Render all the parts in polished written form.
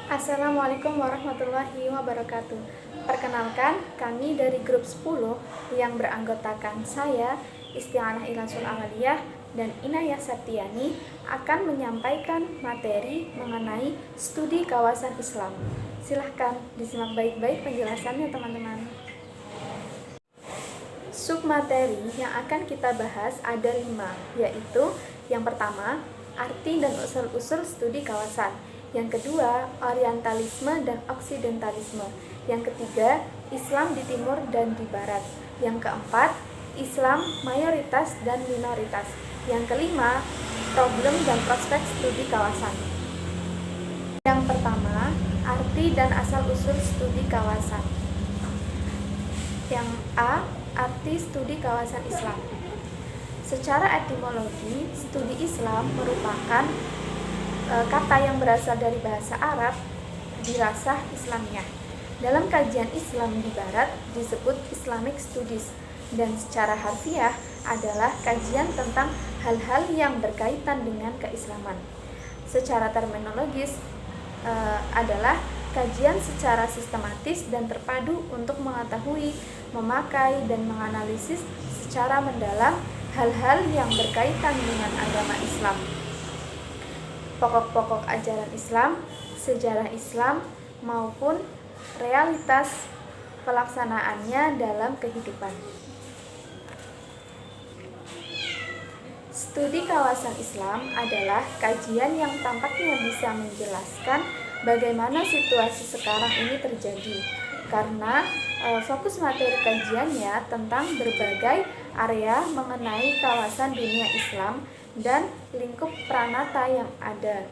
Assalamualaikum warahmatullahi wabarakatuh. Perkenalkan, kami dari grup 10 yang beranggotakan saya, Isti'anah Ilasul Amaliyah, dan Inayah Septiani akan menyampaikan materi mengenai studi kawasan Islam. Silahkan disimak baik-baik penjelasannya teman-teman. Submateri yang akan kita bahas ada 5, yaitu yang pertama, arti dan usul-usul studi kawasan. Yang kedua, orientalisme dan oksidentalisme. Yang ketiga, Islam di timur dan di barat. Yang keempat, Islam mayoritas dan minoritas. Yang kelima, problem dan prospek studi kawasan. Yang pertama, arti dan asal-usul studi kawasan. Yang A, arti studi kawasan Islam. Secara etimologi, studi Islam merupakan kata yang berasal dari bahasa Arab, dirasah Islamiyah. Dalam kajian Islam di Barat disebut Islamic Studies, dan secara harfiah adalah kajian tentang hal-hal yang berkaitan dengan keislaman. Secara terminologis adalah kajian secara sistematis dan terpadu untuk mengetahui, memakai, dan menganalisis secara mendalam hal-hal yang berkaitan dengan agama Islam, pokok-pokok ajaran Islam, sejarah Islam, maupun realitas pelaksanaannya dalam kehidupan. Studi kawasan Islam adalah kajian yang tampaknya bisa menjelaskan bagaimana situasi sekarang ini terjadi, karena fokus materi kajiannya tentang berbagai area mengenai kawasan dunia Islam dan lingkup pranata yang ada.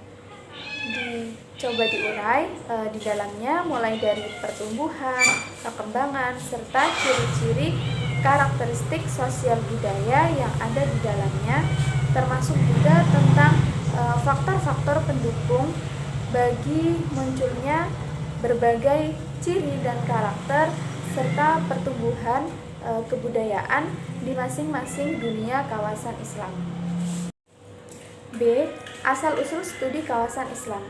Dicoba diurai di dalamnya mulai dari pertumbuhan, perkembangan, serta ciri-ciri karakteristik sosial budaya yang ada di dalamnya, termasuk juga tentang faktor-faktor pendukung bagi munculnya berbagai ciri dan karakter serta pertumbuhan kebudayaan di masing-masing dunia kawasan Islam. B. Asal-usul studi kawasan Islam.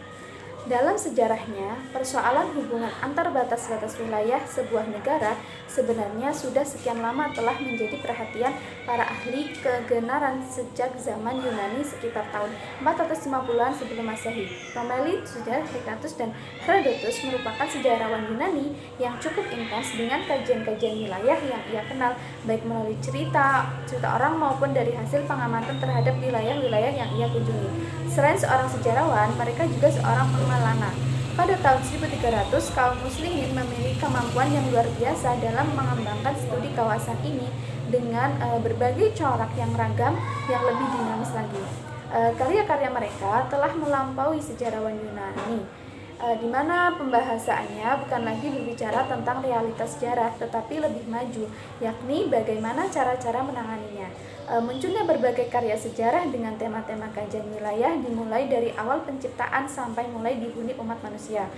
Dalam sejarahnya, persoalan hubungan antar batas-batas wilayah sebuah negara sebenarnya sudah sekian lama telah menjadi perhatian para ahli kegenaran sejak zaman Yunani sekitar tahun 450-an sebelum Masehi. Romeli, Hektatus, dan Herodotus merupakan sejarawan Yunani yang cukup intens dengan kajian-kajian wilayah yang ia kenal, baik melalui cerita orang maupun dari hasil pengamatan terhadap wilayah-wilayah yang ia kunjungi. Selain seorang sejarawan, mereka juga seorang pemalana. Pada tahun 1300, kaum muslimin memiliki kemampuan yang luar biasa dalam mengembangkan studi kawasan ini dengan berbagai corak yang ragam yang lebih dinamis lagi. Karya-karya mereka telah melampaui sejarawan Yunani, di mana pembahasannya bukan lagi berbicara tentang realitas sejarah, tetapi lebih maju, yakni bagaimana cara-cara menanganinya. Munculnya berbagai karya sejarah dengan tema-tema kajian wilayah dimulai dari awal penciptaan sampai mulai dihuni umat manusia,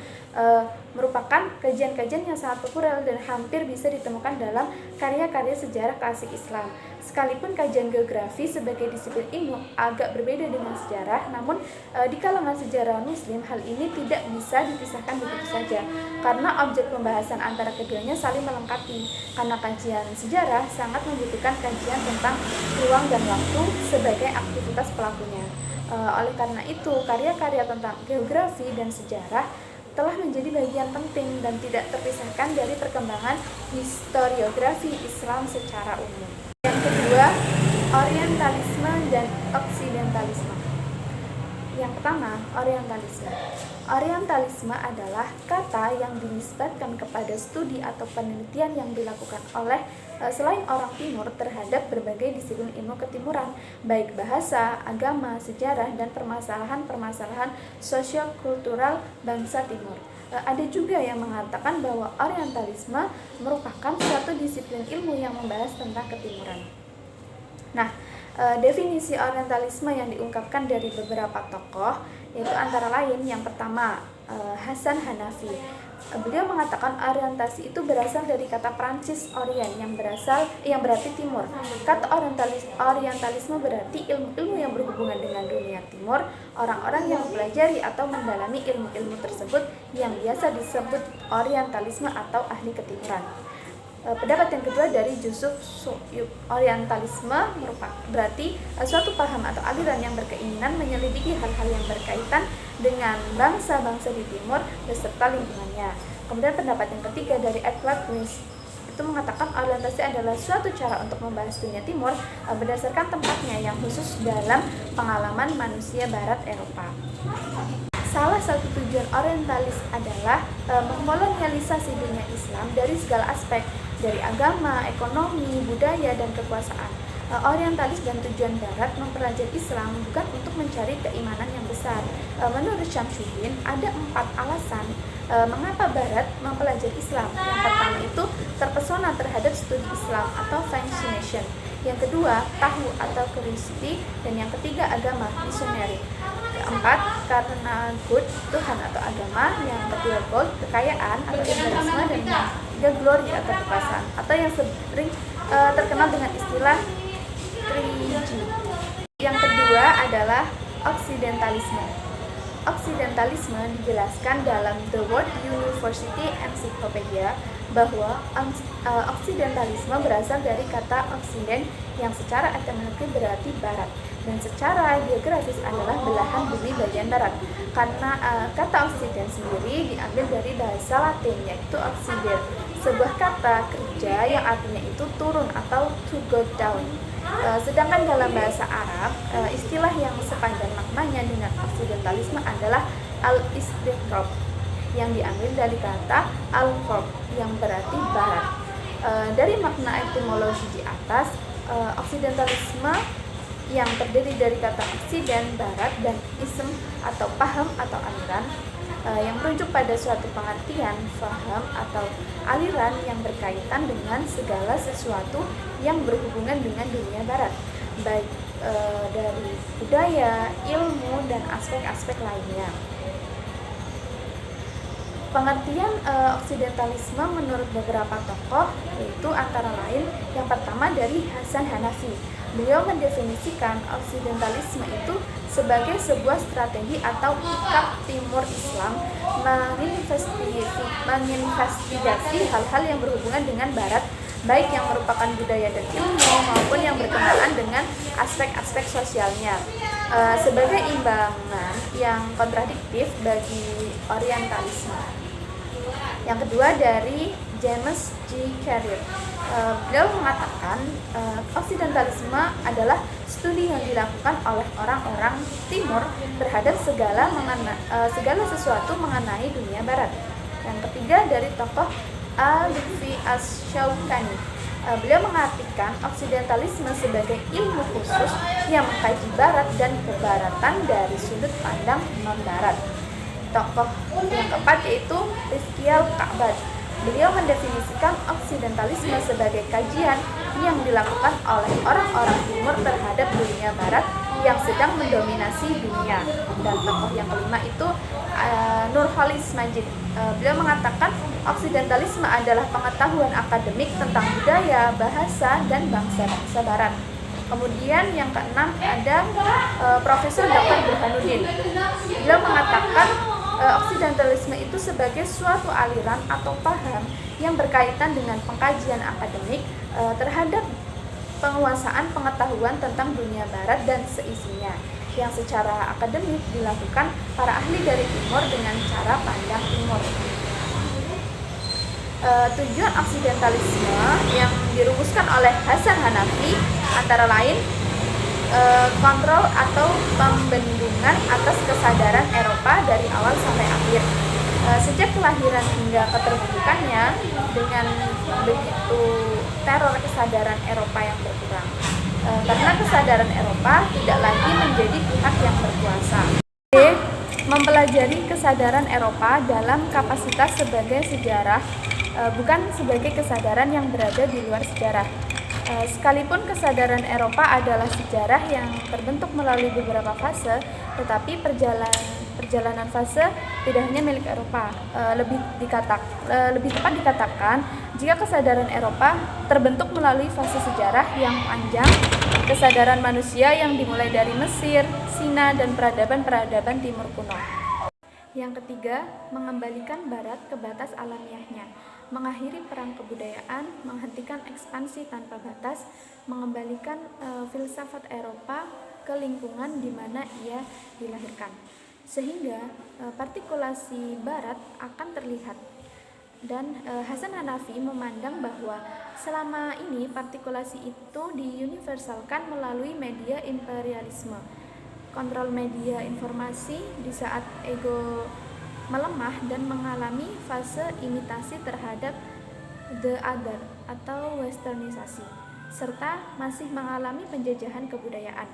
merupakan kajian-kajian yang sangat populer dan hampir bisa ditemukan dalam karya-karya sejarah klasik Islam. Sekalipun kajian geografi sebagai disiplin ilmu agak berbeda dengan sejarah, namun di kalangan sejarawan muslim hal ini tidak bisa dipisahkan begitu saja, karena objek pembahasan antara keduanya saling melengkapi, karena kajian sejarah sangat membutuhkan kajian tentang ruang dan waktu sebagai aktivitas pelakunya. Oleh karena itu, karya-karya tentang geografi dan sejarah telah menjadi bagian penting dan tidak terpisahkan dari perkembangan historiografi Islam secara umum. Yang kedua, orientalisme dan oksidentalisme. Yang pertama, orientalisme. Orientalisme adalah kata yang dinisbatkan kepada studi atau penelitian yang dilakukan oleh selain orang timur terhadap berbagai disiplin ilmu ketimuran, baik bahasa, agama, sejarah, dan permasalahan-permasalahan sosial-kultural bangsa timur. Ada juga yang mengatakan bahwa orientalisme merupakan suatu disiplin ilmu yang membahas tentang ketimuran. Nah, definisi orientalisme yang diungkapkan dari beberapa tokoh yaitu antara lain yang pertama, Hasan Hanafi. Beliau mengatakan orientasi itu berasal dari kata Prancis orient yang berarti timur. Kata orientalisme berarti ilmu-ilmu yang berhubungan dengan dunia timur. Orang-orang yang mempelajari atau mendalami ilmu-ilmu tersebut yang biasa disebut orientalisme atau ahli ketimuran. Pendapat yang kedua dari Yusuf Suyub, orientalisme berarti suatu paham atau aliran yang berkeinginan menyelidiki hal-hal yang berkaitan dengan bangsa-bangsa di timur beserta lingkungannya. Kemudian pendapat yang ketiga dari Edward Smith itu mengatakan orientasi adalah suatu cara untuk membahas dunia timur berdasarkan tempatnya yang khusus dalam pengalaman manusia barat Eropa. Salah satu tujuan orientalis adalah mengkolonialisasi dunia Islam dari segala aspek, dari agama, ekonomi, budaya, dan kekuasaan. Orientalis dan tujuan Barat mempelajari Islam bukan untuk mencari keimanan yang besar. Menurut Syamsuddin, ada 4 alasan mengapa Barat mempelajari Islam. Yang pertama itu terpesona terhadap studi Islam atau fascination. Yang kedua, tahu atau curiosity. Dan yang ketiga, agama, missionary. Keempat, karena good, Tuhan atau agama. Yang ketiga, gold, kekayaan atau imperialisme. Dan yang ketiga, glory atau kekuasaan, atau yang sering terkenal dengan istilah 3G. Yang kedua adalah Oksidentalisme. Oksidentalisme dijelaskan dalam The World University Encyclopedia bahwa Oksidentalisme berasal dari kata Oksiden yang secara etimologi berarti barat dan secara geografis adalah belahan bumi bagian barat. Karena kata Oksiden sendiri diambil dari bahasa Latin yaitu oxide, sebuah kata kerja yang artinya itu turun atau to go down. Sedangkan dalam bahasa Arab, istilah yang sepanjang maknanya dengan oksidentalisme adalah al-istighraq yang diambil dari kata al-gharb yang berarti barat. Dari makna etimologi di atas, oksidentalisme yang terdiri dari kata oksiden, barat, dan ism atau paham atau aliran yang merujuk pada suatu pengertian, faham atau aliran yang berkaitan dengan segala sesuatu yang berhubungan dengan dunia barat, baik dari budaya, ilmu, dan aspek-aspek lainnya. Pengertian oksidentalisme menurut beberapa tokoh yaitu antara lain yang pertama dari Hasan Hanafi. Beliau mendefinisikan oksidentalisme itu sebagai sebuah strategi atau sikap timur Islam menginvestigasi hal-hal yang berhubungan dengan barat, baik yang merupakan budaya dan ilmu maupun yang berkenaan dengan aspek-aspek sosialnya, sebagai imbangan yang kontradiktif bagi orientalisme. Yang kedua dari James G. Carrier. Beliau mengatakan oksidentalisme adalah studi yang dilakukan oleh orang-orang timur terhadap segala sesuatu mengenai dunia barat. Yang ketiga dari tokoh Al-Lutfi Asy-Syaukani. Beliau mengartikan oksidentalisme sebagai ilmu khusus yang mengkaji barat dan kebaratan dari sudut pandang non-barat. Tokoh yang keempat yaitu Rifki Al-Ka'bad. Beliau mendefinisikan oksidentalisme sebagai kajian yang dilakukan oleh orang-orang timur terhadap dunia barat yang sedang mendominasi dunia. Dan tokoh yang kelima itu Nurholis Majid. Beliau mengatakan oksidentalisme adalah pengetahuan akademik tentang budaya, bahasa, dan bangsa-bangsa barat. Kemudian yang keenam ada Profesor Dr. Burhanuddin. Beliau mengatakan oksidentalisme itu sebagai suatu aliran atau paham yang berkaitan dengan pengkajian akademik terhadap penguasaan pengetahuan tentang dunia barat dan seisinya, yang secara akademik dilakukan para ahli dari timur dengan cara pandang timur. Tujuan oksidentalisme yang dirumuskan oleh Hasan Hanafi antara lain kontrol atau pembendungan atas kesadaran Eropa dari awal sampai akhir. Sejak kelahiran hingga keterbentukannya, dengan begitu teror kesadaran Eropa yang berkurang. Karena kesadaran Eropa tidak lagi menjadi pihak yang berkuasa. D. Mempelajari kesadaran Eropa dalam kapasitas sebagai sejarah, bukan sebagai kesadaran yang berada di luar sejarah. Sekalipun kesadaran Eropa adalah sejarah yang terbentuk melalui beberapa fase, tetapi perjalanan perjalanan fase tidak hanya milik Eropa. Lebih tepat dikatakan, jika kesadaran Eropa terbentuk melalui fase sejarah yang panjang, kesadaran manusia yang dimulai dari Mesir, Sina, dan peradaban-peradaban Timur kuno. Yang ketiga, mengembalikan Barat ke batas alamiahnya, mengakhiri perang kebudayaan, menghentikan ekspansi tanpa batas, mengembalikan filsafat Eropa ke lingkungan di mana ia dilahirkan, sehingga partikulasi Barat akan terlihat. Dan Hasan Hanafi memandang bahwa selama ini partikulasi itu diuniversalkan melalui media imperialisme, kontrol media informasi di saat ego melemah dan mengalami fase imitasi terhadap the other atau westernisasi, serta masih mengalami penjajahan kebudayaan.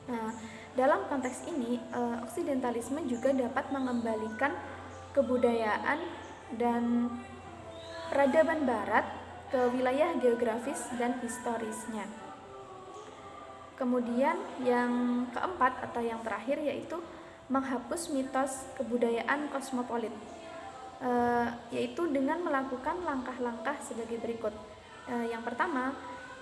Nah, dalam konteks ini, oksidentalisme juga dapat mengembalikan kebudayaan dan peradaban Barat ke wilayah geografis dan historisnya. Kemudian yang keempat atau yang terakhir yaitu menghapus mitos kebudayaan kosmopolit, yaitu dengan melakukan langkah-langkah sebagai berikut. Yang pertama,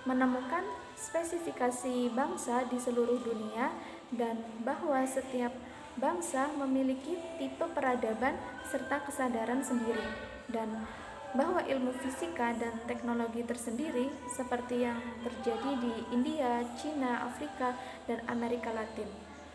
menemukan spesifikasi bangsa di seluruh dunia dan bahwa setiap bangsa memiliki tipe peradaban serta kesadaran sendiri, dan bahwa ilmu fisika dan teknologi tersendiri seperti yang terjadi di India, Cina, Afrika, dan Amerika Latin.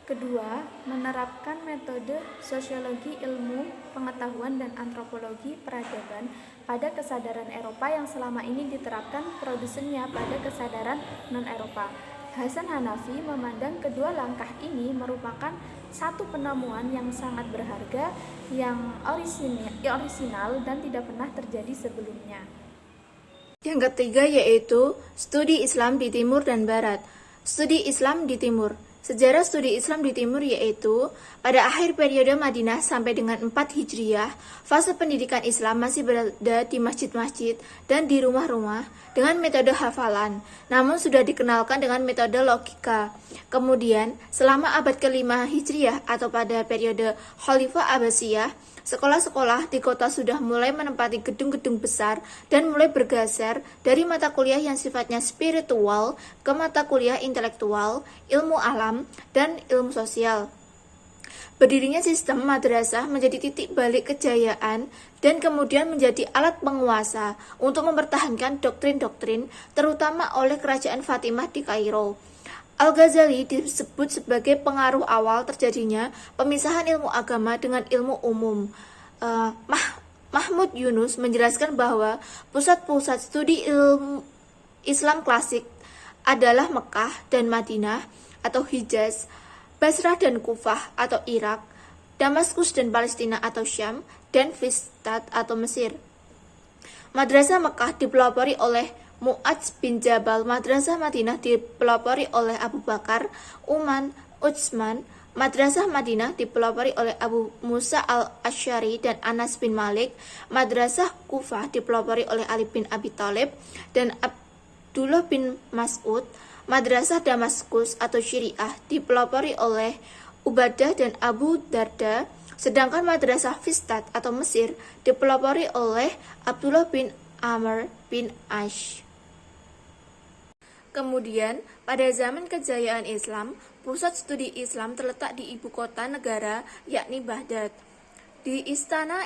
Kedua, menerapkan metode sosiologi ilmu pengetahuan dan antropologi peradaban pada kesadaran Eropa yang selama ini diterapkan produsennya pada kesadaran non-Eropa. Hasan Hanafi memandang kedua langkah ini merupakan satu penemuan yang sangat berharga, yang orisinal dan tidak pernah terjadi sebelumnya. Yang ketiga yaitu studi Islam di Timur dan Barat. Studi Islam di Timur. Sejarah studi Islam di Timur yaitu pada akhir periode Madinah sampai dengan 4 Hijriah, fase pendidikan Islam masih berada di masjid-masjid dan di rumah-rumah dengan metode hafalan, namun sudah dikenalkan dengan metode logika. Kemudian, selama abad ke-5 Hijriah atau pada periode Khalifah Abbasiyah, sekolah-sekolah di kota sudah mulai menempati gedung-gedung besar dan mulai bergeser dari mata kuliah yang sifatnya spiritual ke mata kuliah intelektual, ilmu alam, dan ilmu sosial. Berdirinya sistem madrasah menjadi titik balik kejayaan dan kemudian menjadi alat penguasa untuk mempertahankan doktrin-doktrin terutama oleh kerajaan Fatimah di Kairo. Al-Ghazali disebut sebagai pengaruh awal terjadinya pemisahan ilmu agama dengan ilmu umum. Mahmud Yunus menjelaskan bahwa pusat-pusat studi ilmu Islam klasik adalah Mekah dan Madinah atau Hijaz, Basrah dan Kufah atau Irak, Damaskus dan Palestina atau Syam, dan Fustat atau Mesir. Madrasah Mekah dipelopori oleh Mu'adz bin Jabal, Madrasah Madinah dipelopori oleh Abu Bakar, Uman, Utsman, Madrasah Madinah dipelopori oleh Abu Musa al-Asy'ari dan Anas bin Malik, Madrasah Kufah dipelopori oleh Ali bin Abi Thalib dan Abdullah bin Mas'ud, Madrasah Damaskus atau Syiriah dipelopori oleh Ubadah dan Abu Darda, sedangkan Madrasah Fustat atau Mesir dipelopori oleh Abdullah bin Amr bin Ash. Kemudian, pada zaman kejayaan Islam, pusat studi Islam terletak di ibu kota negara, yakni Baghdad. Di istana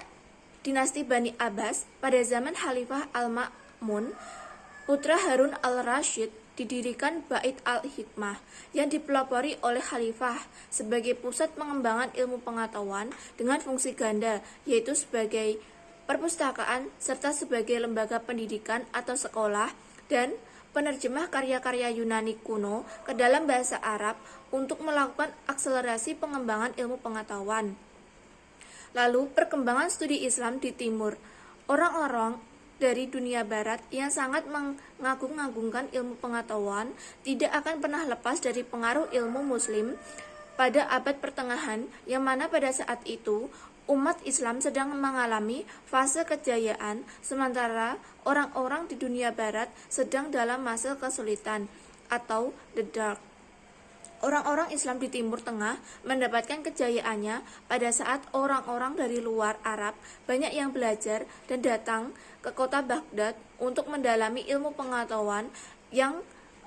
dinasti Bani Abbas, pada zaman Khalifah Al-Ma'mun, putra Harun al-Rashid, didirikan Bait al-Hikmah yang dipelopori oleh Khalifah sebagai pusat pengembangan ilmu pengetahuan dengan fungsi ganda, yaitu sebagai perpustakaan serta sebagai lembaga pendidikan atau sekolah dan penerjemah karya-karya Yunani kuno ke dalam bahasa Arab untuk melakukan akselerasi pengembangan ilmu pengetahuan. Lalu, perkembangan studi Islam di Timur. Orang-orang dari dunia barat yang sangat mengagung-agungkan ilmu pengetahuan tidak akan pernah lepas dari pengaruh ilmu muslim pada abad pertengahan, yang mana pada saat itu umat Islam sedang mengalami fase kejayaan, sementara orang-orang di dunia barat sedang dalam masa kesulitan atau the dark Orang-orang Islam di Timur Tengah mendapatkan kejayaannya pada saat orang-orang dari luar Arab banyak yang belajar dan datang ke kota Baghdad untuk mendalami ilmu pengetahuan yang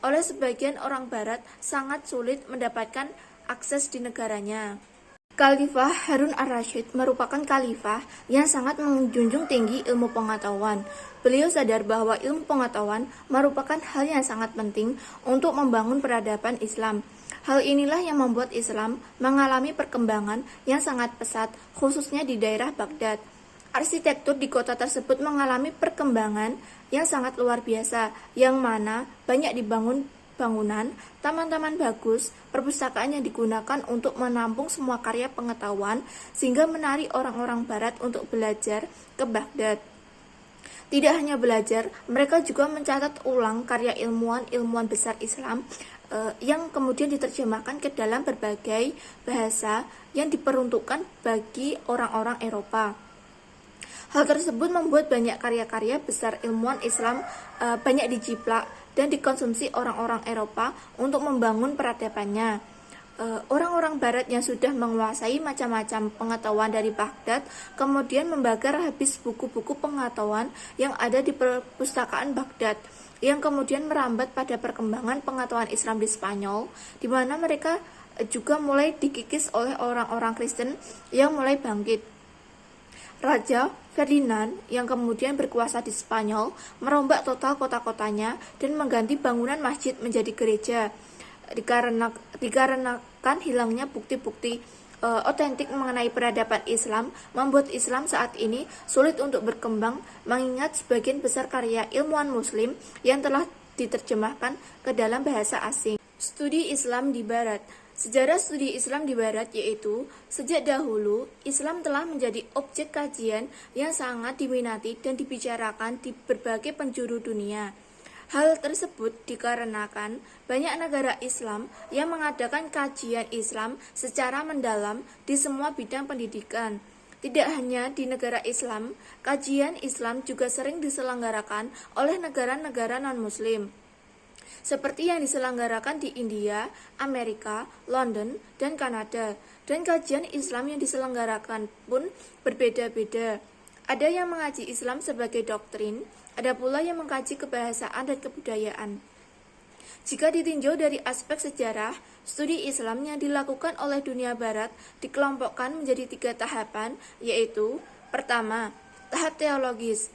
oleh sebagian orang Barat sangat sulit mendapatkan akses di negaranya. Khalifah Harun ar-Rasyid merupakan khalifah yang sangat menjunjung tinggi ilmu pengetahuan. Beliau sadar bahwa ilmu pengetahuan merupakan hal yang sangat penting untuk membangun peradaban Islam. Hal inilah yang membuat Islam mengalami perkembangan yang sangat pesat, khususnya di daerah Baghdad. Arsitektur di kota tersebut mengalami perkembangan yang sangat luar biasa, yang mana banyak dibangun bangunan, taman-taman bagus, perpustakaan yang digunakan untuk menampung semua karya pengetahuan, sehingga menarik orang-orang Barat untuk belajar ke Baghdad. Tidak hanya belajar, mereka juga mencatat ulang karya ilmuwan-ilmuwan besar Islam yang kemudian diterjemahkan ke dalam berbagai bahasa yang diperuntukkan bagi orang-orang Eropa. Hal tersebut membuat banyak karya-karya besar ilmuwan Islam banyak dijiplak dan dikonsumsi orang-orang Eropa untuk membangun peradabannya. Orang-orang Barat yang sudah menguasai macam-macam pengetahuan dari Baghdad kemudian membakar habis buku-buku pengetahuan yang ada di perpustakaan Baghdad, yang kemudian merambat pada perkembangan pengetahuan Islam di Spanyol, di mana mereka juga mulai dikikis oleh orang-orang Kristen yang mulai bangkit. Raja Ferdinand yang kemudian berkuasa di Spanyol merombak total kota-kotanya dan mengganti bangunan masjid menjadi gereja. Dikarenakan hilangnya bukti-bukti otentik mengenai peradaban Islam, membuat Islam saat ini sulit untuk berkembang, mengingat sebagian besar karya ilmuwan Muslim yang telah diterjemahkan ke dalam bahasa asing. Studi Islam di Barat. Sejarah studi Islam di Barat yaitu, sejak dahulu, Islam telah menjadi objek kajian yang sangat diminati dan dibicarakan di berbagai penjuru dunia. Hal tersebut dikarenakan banyak negara Islam yang mengadakan kajian Islam secara mendalam di semua bidang pendidikan. Tidak hanya di negara Islam, kajian Islam juga sering diselenggarakan oleh negara-negara non-Muslim, seperti yang diselenggarakan di India, Amerika, London, dan Kanada. Dan kajian Islam yang diselenggarakan pun berbeda-beda. Ada yang mengaji Islam sebagai doktrin, ada pula yang mengkaji kebahasaan dan kebudayaan. Jika ditinjau dari aspek sejarah, studi Islam yang dilakukan oleh dunia Barat dikelompokkan menjadi 3 tahapan, yaitu: pertama, tahap teologis.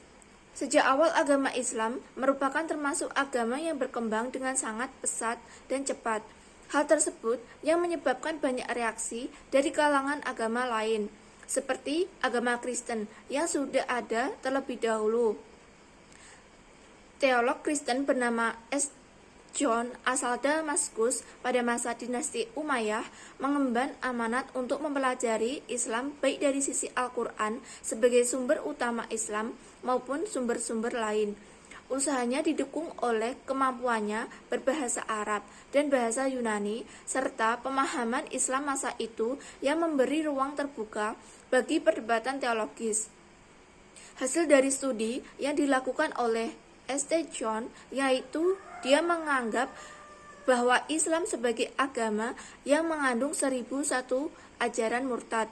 Sejak awal agama Islam merupakan termasuk agama yang berkembang dengan sangat pesat dan cepat. Hal tersebut yang menyebabkan banyak reaksi dari kalangan agama lain, seperti agama Kristen yang sudah ada terlebih dahulu. Teolog Kristen bernama S. John asal Damaskus pada masa dinasti Umayyah mengemban amanat untuk mempelajari Islam baik dari sisi Al-Quran sebagai sumber utama Islam maupun sumber-sumber lain. Usahanya didukung oleh kemampuannya berbahasa Arab dan bahasa Yunani serta pemahaman Islam masa itu yang memberi ruang terbuka bagi perdebatan teologis. Hasil dari studi yang dilakukan oleh St. John yaitu dia menganggap bahwa Islam sebagai agama yang mengandung 1001 ajaran murtad.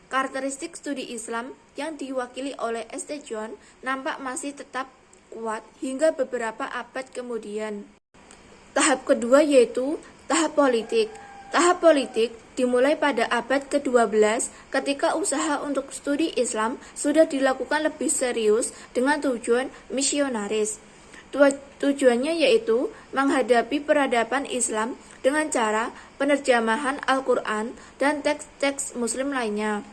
Karakteristik studi Islam yang diwakili oleh St. John nampak masih tetap kuat hingga beberapa abad kemudian. Tahap kedua yaitu tahap politik. Tahap politik dimulai pada abad ke-12 ketika usaha untuk studi Islam sudah dilakukan lebih serius dengan tujuan misionaris. Tujuannya yaitu menghadapi peradaban Islam dengan cara penerjemahan Al-Quran dan teks-teks Muslim lainnya.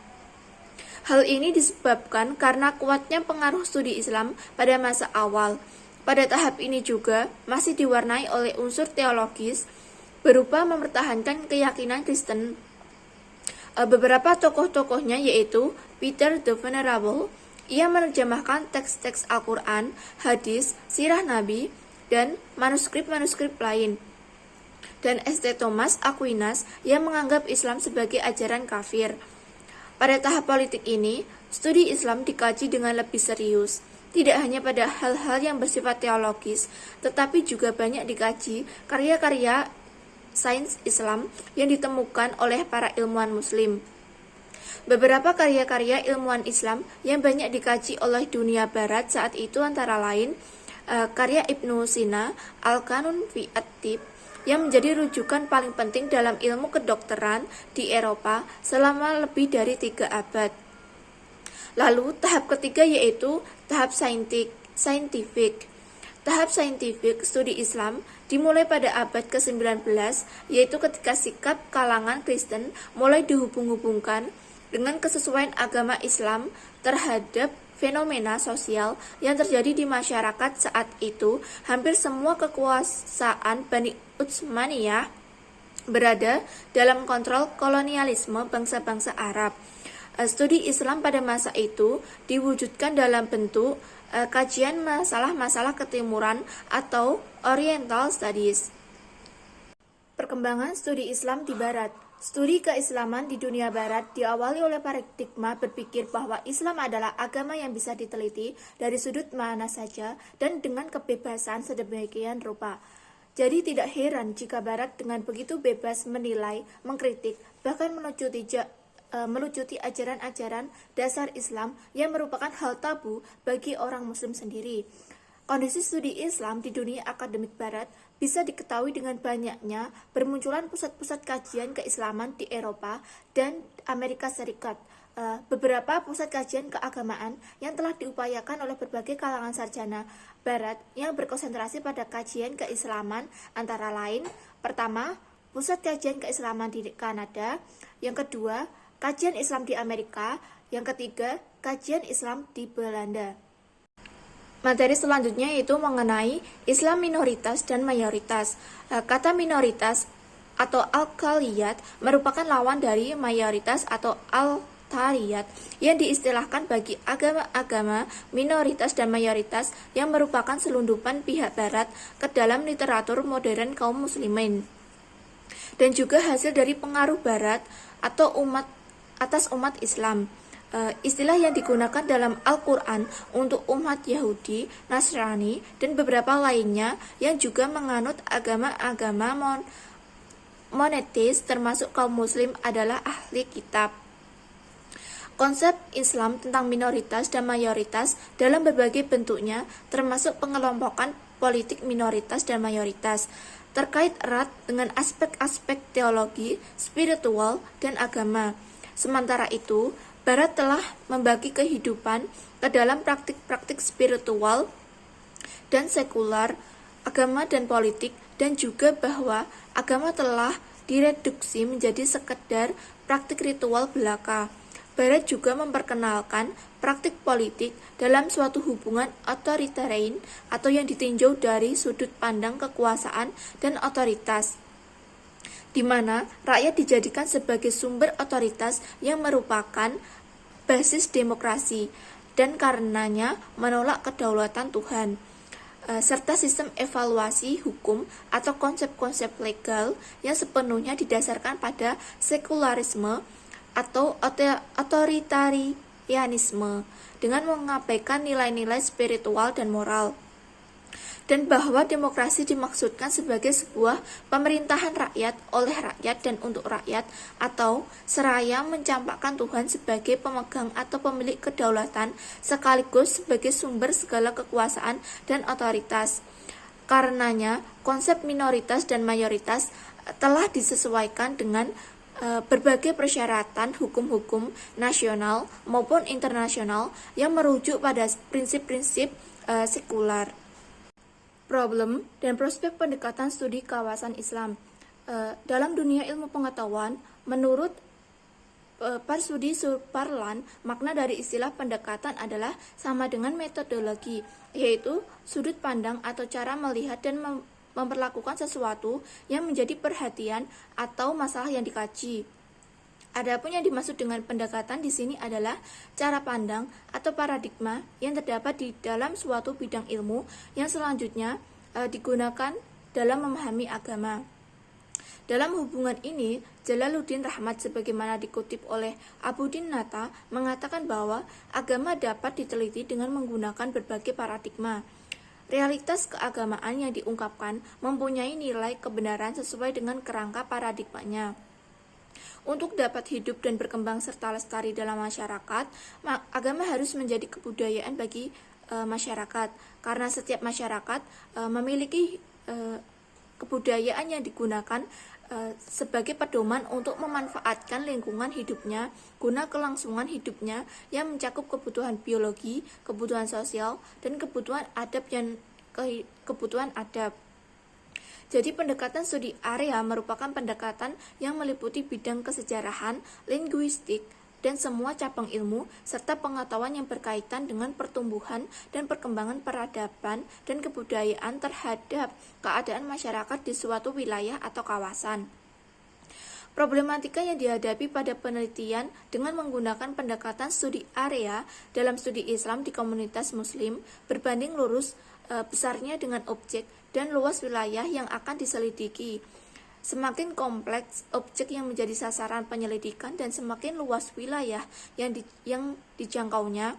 Hal ini disebabkan karena kuatnya pengaruh studi Islam pada masa awal. Pada tahap ini juga masih diwarnai oleh unsur teologis berupa mempertahankan keyakinan Kristen. Beberapa tokoh-tokohnya yaitu Peter the Venerable, ia menerjemahkan teks-teks Al-Quran, hadis, sirah Nabi, dan manuskrip-manuskrip lain. Dan St. Thomas Aquinas yang menganggap Islam sebagai ajaran kafir. Pada tahap politik ini, studi Islam dikaji dengan lebih serius. Tidak hanya pada hal-hal yang bersifat teologis, tetapi juga banyak dikaji karya-karya sains Islam yang ditemukan oleh para ilmuwan Muslim. Beberapa karya-karya ilmuwan Islam yang banyak dikaji oleh dunia barat saat itu antara lain karya Ibnu Sina, Al-Qanun fi at-Tibb, yang menjadi rujukan paling penting dalam ilmu kedokteran di Eropa selama lebih dari 3 abad. Lalu tahap ketiga yaitu tahap saintifik. Tahap saintifik studi Islam dimulai pada abad ke-19, yaitu ketika sikap kalangan Kristen mulai dihubung-hubungkan dengan kesesuaian agama Islam terhadap fenomena sosial yang terjadi di masyarakat saat itu. Hampir semua kekuasaan Bani Utsmaniyah berada dalam kontrol kolonialisme bangsa-bangsa Arab. Studi Islam pada masa itu diwujudkan dalam bentuk kajian masalah-masalah ketimuran atau Oriental Studies. Perkembangan studi Islam di Barat. Studi keislaman di dunia barat diawali oleh paradigma berpikir bahwa Islam adalah agama yang bisa diteliti dari sudut mana saja dan dengan kebebasan sedemikian rupa. Jadi tidak heran jika Barat dengan begitu bebas menilai, mengkritik, bahkan melucuti ajaran-ajaran dasar Islam yang merupakan hal tabu bagi orang Muslim sendiri. Kondisi studi Islam di dunia akademik Barat bisa diketahui dengan banyaknya bermunculan pusat-pusat kajian keislaman di Eropa dan Amerika Serikat. Beberapa pusat kajian keagamaan yang telah diupayakan oleh berbagai kalangan sarjana Barat yang berkonsentrasi pada kajian keislaman antara lain, pertama, pusat kajian keislaman di Kanada, yang kedua, kajian Islam di Amerika, yang ketiga, kajian Islam di Belanda. Materi selanjutnya yaitu mengenai Islam minoritas dan mayoritas. Kata minoritas atau al-qaliyat merupakan lawan dari mayoritas atau al-tariyat yang diistilahkan bagi agama-agama minoritas dan mayoritas yang merupakan selundupan pihak barat ke dalam literatur modern kaum muslimin, dan juga hasil dari pengaruh barat atau atas umat Islam. Istilah yang digunakan dalam Al-Quran untuk umat Yahudi, Nasrani, dan beberapa lainnya yang juga menganut agama-agama monoteis termasuk kaum muslim adalah ahli kitab. Konsep Islam tentang minoritas dan mayoritas dalam berbagai bentuknya termasuk pengelompokan politik minoritas dan mayoritas terkait erat dengan aspek-aspek teologi, spiritual, dan agama. Sementara itu, Barat telah membagi kehidupan ke dalam praktik-praktik spiritual dan sekular, agama dan politik, dan juga bahwa agama telah direduksi menjadi sekedar praktik ritual belaka. Barat juga memperkenalkan praktik politik dalam suatu hubungan otoritarian atau yang ditinjau dari sudut pandang kekuasaan dan otoritas, di mana rakyat dijadikan sebagai sumber otoritas yang merupakan basis demokrasi dan karenanya menolak kedaulatan Tuhan, serta sistem evaluasi hukum atau konsep-konsep legal yang sepenuhnya didasarkan pada sekularisme atau otoritarianisme dengan mengabaikan nilai-nilai spiritual dan moral. Dan bahwa demokrasi dimaksudkan sebagai sebuah pemerintahan rakyat oleh rakyat dan untuk rakyat, atau seraya mencampakkan Tuhan sebagai pemegang atau pemilik kedaulatan sekaligus sebagai sumber segala kekuasaan dan otoritas. Karenanya, konsep minoritas dan mayoritas telah disesuaikan dengan berbagai persyaratan hukum-hukum nasional maupun internasional yang merujuk pada prinsip-prinsip sekular. Problem dan prospek pendekatan studi kawasan Islam. Dalam dunia ilmu pengetahuan, menurut Parsudi Suparlan, makna dari istilah pendekatan adalah sama dengan metodologi, yaitu sudut pandang atau cara melihat dan memperlakukan sesuatu yang menjadi perhatian atau masalah yang dikaji. Adapun yang dimaksud dengan pendekatan di sini adalah cara pandang atau paradigma yang terdapat di dalam suatu bidang ilmu yang selanjutnya digunakan dalam memahami agama. Dalam hubungan ini, Jalaluddin Rahmat sebagaimana dikutip oleh Abuddin Nata mengatakan bahwa agama dapat diteliti dengan menggunakan berbagai paradigma. Realitas keagamaan yang diungkapkan mempunyai nilai kebenaran sesuai dengan kerangka paradigmanya. Untuk dapat hidup dan berkembang serta lestari dalam masyarakat, agama harus menjadi kebudayaan bagi masyarakat, karena setiap masyarakat memiliki kebudayaan yang digunakan sebagai pedoman untuk memanfaatkan lingkungan hidupnya guna kelangsungan hidupnya yang mencakup kebutuhan biologi, kebutuhan sosial, dan kebutuhan adab. Jadi pendekatan studi area merupakan pendekatan yang meliputi bidang kesejarahan, linguistik, dan semua cabang ilmu, serta pengetahuan yang berkaitan dengan pertumbuhan dan perkembangan peradaban dan kebudayaan terhadap keadaan masyarakat di suatu wilayah atau kawasan. Problematika yang dihadapi pada penelitian dengan menggunakan pendekatan studi area dalam studi Islam di komunitas Muslim berbanding lurus besarnya dengan objek dan luas wilayah yang akan diselidiki. Semakin kompleks objek yang menjadi sasaran penyelidikan dan semakin luas wilayah yang dijangkaunya,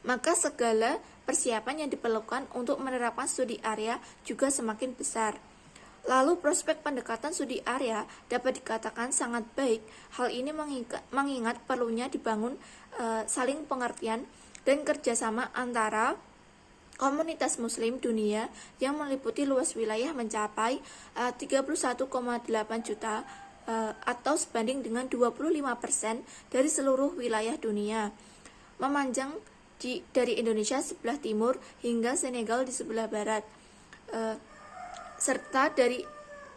maka segala persiapan yang diperlukan untuk menerapkan studi area juga semakin besar. Lalu prospek pendekatan studi area dapat dikatakan sangat baik. Hal ini mengingat perlunya dibangun saling pengertian dan kerjasama antara komunitas muslim dunia yang meliputi luas wilayah mencapai 31,8 juta atau sebanding dengan 25% dari seluruh wilayah dunia, memanjang dari Indonesia sebelah timur hingga Senegal di sebelah barat, serta dari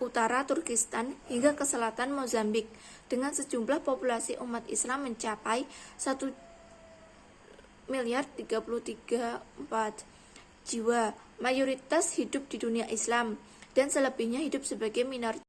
utara Turkistan hingga ke selatan Mozambik, dengan sejumlah populasi umat Islam mencapai 1,33,4 jiwa. Mayoritas hidup di dunia Islam dan selebihnya hidup sebagai minoritas.